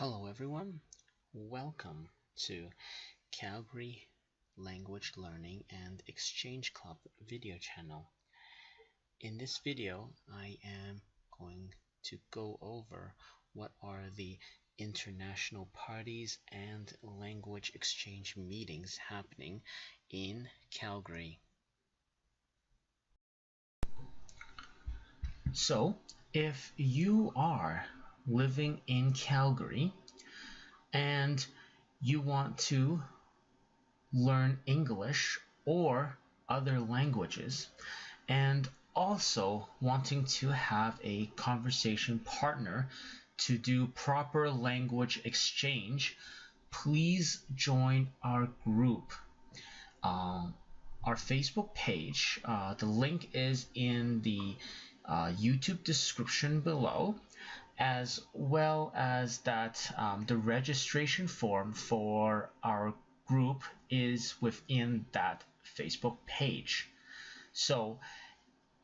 Hello everyone, welcome to Calgary Language Learning and Exchange Club video channel. In this video, I am going to go over what are the international parties and language exchange meetings happening in Calgary. So, if you are living in Calgary and you want to learn English or other languages, and also wanting to have a conversation partner to do proper language exchange, please join our group. Our Facebook page, the link is in the YouTube description below, as well as that the registration form for our group is within that Facebook page.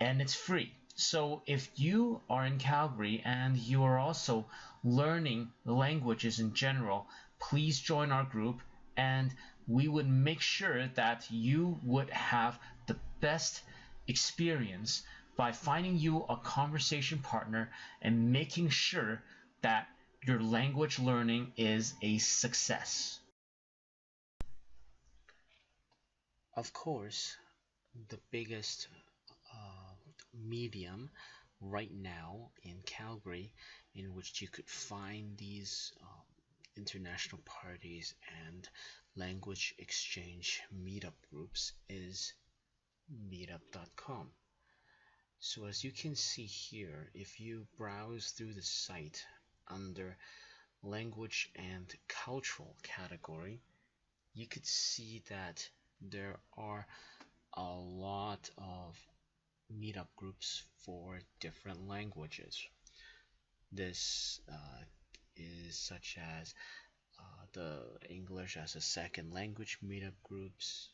And it's free. So if you are in Calgary and you are also learning languages in general, please join our group, and we would make sure that you would have the best experience by finding you a conversation partner and making sure that your language learning is a success. Of course, the biggest medium right now in Calgary in which you could find these international parties and language exchange meetup groups is meetup.com. So as you can see here, if you browse through the site under language and cultural category, you could see that there are a lot of meetup groups for different languages. This is such as the English as a second language meetup groups,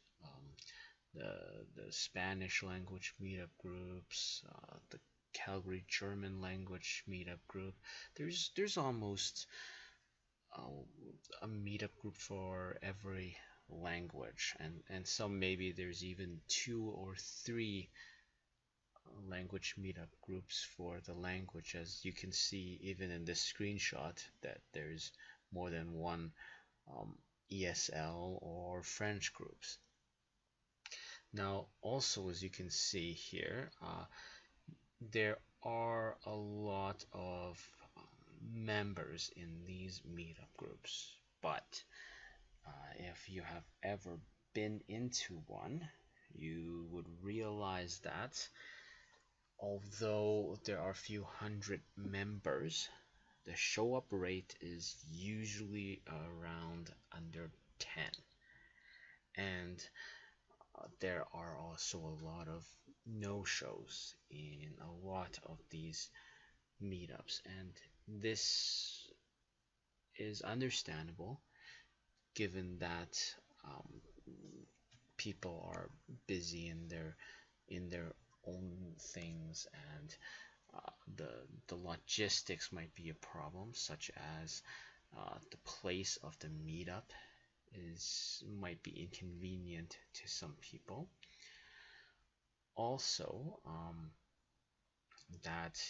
the Spanish language meetup groups, the Calgary German language meetup group. There's almost a meetup group for every language, and some maybe there's even 2 or 3 language meetup groups for the language. As you can see even in this screenshot that there's more than one ESL or French groups. Now also, as you can see here, there are a lot of members in these meetup groups, but if you have ever been into one, you would realize that although there are a few hundred members, the show up rate is usually around under 10. And there are also a lot of no-shows in a lot of these meetups, and this is understandable given that people are busy in their own things, and the logistics might be a problem, such as the place of the meetup might be inconvenient to some people. Also, that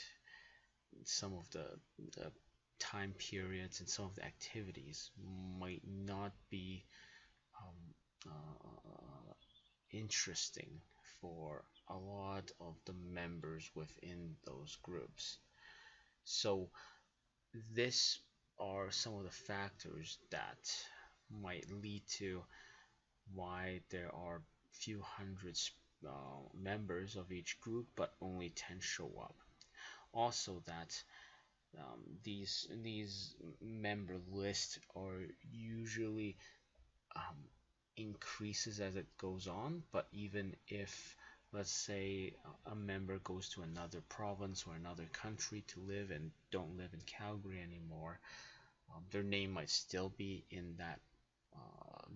some of the time periods and some of the activities might not be interesting for a lot of the members within those groups. So this are some of the factors that might lead to why there are few hundreds members of each group but only 10 show up. Also that these member lists are usually increases as it goes on, but even if, let's say, a member goes to another province or another country to live and don't live in Calgary anymore, their name might still be in that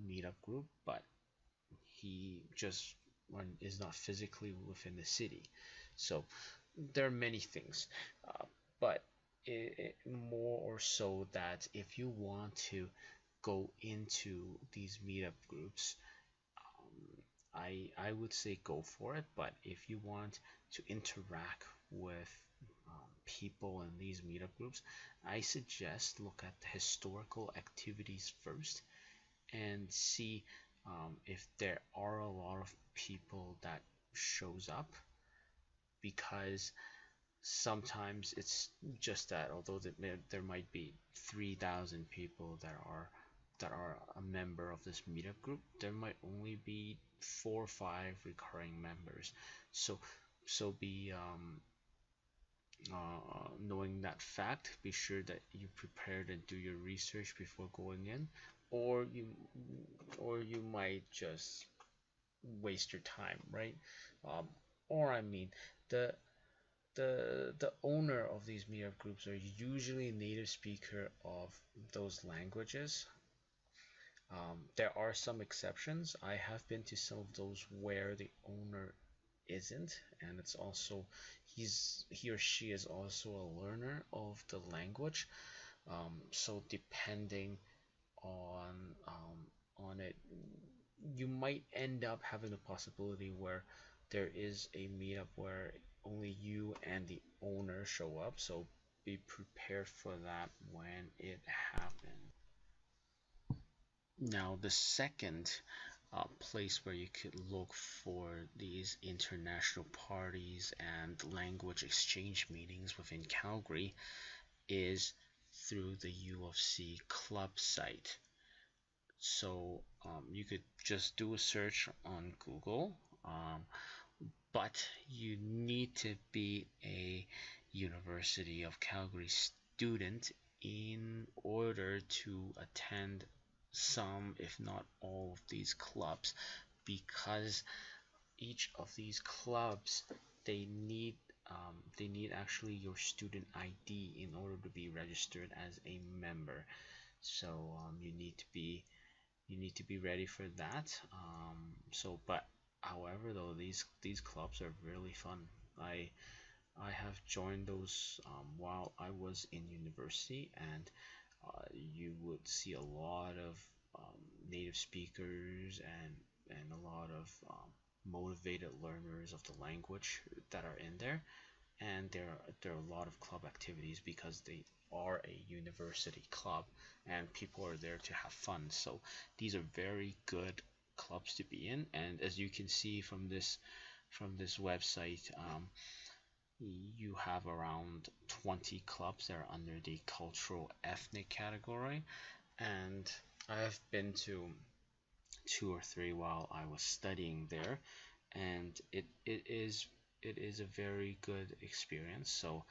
meetup group, but he just is not physically within the city. So there are many things, but more or so that if you want to go into these meetup groups, I would say go for it. But if you want to interact with people in these meetup groups, I suggest look at the historical activities first and see if there are a lot of people that shows up, because sometimes it's just that although there might be 3,000 people that are a member of this meetup group, there might only be 4 or 5 recurring members. So be knowing that fact, be sure that you prepared and do your research before going in, or you might just waste your time, right? um, or I mean, the the owner of these meetup groups are usually native speaker of those languages. There are some exceptions. I have been to some of those where the owner isn't, and it's also he or she is also a learner of the language. So depending on it, you might end up having a possibility where there is a meetup where only you and the owner show up. So be prepared for that when it happens. Now, the second place where you could look for these international parties and language exchange meetings within Calgary is through the U of C club site. So you could just do a search on Google, but you need to be a University of Calgary student in order to attend some, if not all, of these clubs, because each of these clubs, they need they need actually your student ID in order to be registered as a member. So you need to be ready for that. But however, though, these clubs are really fun. I have joined those while I was in university, and you would see a lot of native speakers and a lot of motivated learners of the language that are in there. And there are a lot of club activities because they are a university club and people are there to have fun. So these are very good clubs to be in, and as you can see from this website, you have around 20 clubs that are under the cultural ethnic category, and I have been to 2 or 3 while I was studying there, and it is a very good experience. So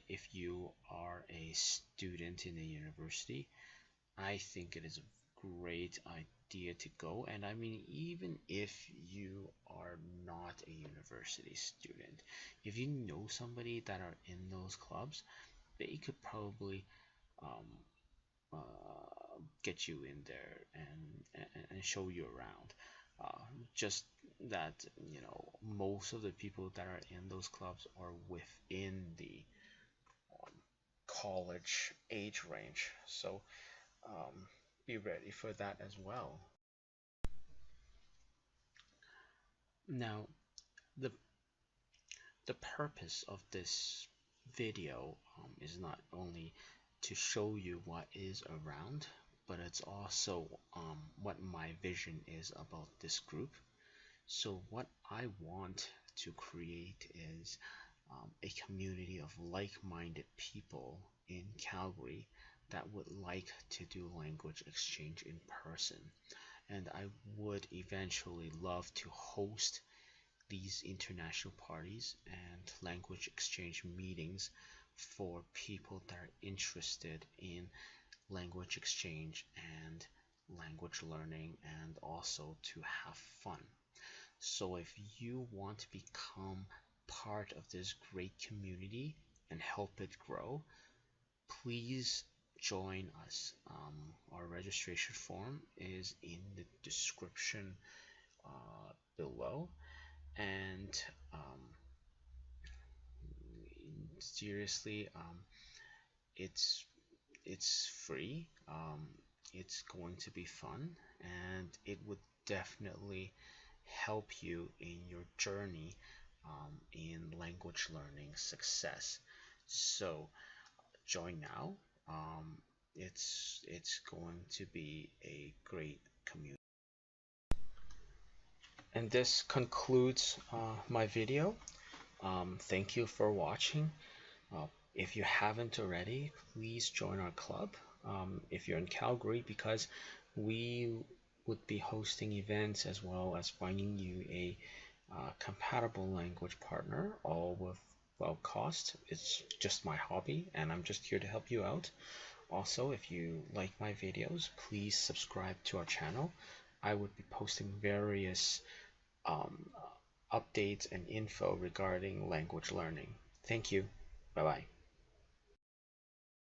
if you are a student in a university, I think it is a great idea to go. And I mean, even if you are not a university student, if you know somebody that are in those clubs, they could probably um, get you in there and show you around. Just that, most of the people that are in those clubs are within the um, college age range, so be ready for that as well. Now, the the purpose of this video is not only to show you what is around, but it's also what my vision is about this group. So what I want to create is a community of like-minded people in Calgary that would like to do language exchange in person. And I would eventually love to host these international parties and language exchange meetings for people that are interested in language exchange and language learning, and also to have fun. So if you want to become part of this great community and help it grow, please join us. Our registration form is in the description below, and seriously, it's it's free. It's going to be fun, and it would definitely help you in your journey in language learning success. So join now. Um, it's going to be a great community. And this concludes my video. Thank you for watching. If you haven't already, please join our club if you're in Calgary, because we would be hosting events as well as finding you a compatible language partner, all with well cost. It's just my hobby, and I'm just here to help you out. Also, if you like my videos, please subscribe to our channel. I would be posting various um, updates and info regarding language learning. Thank you. Bye bye.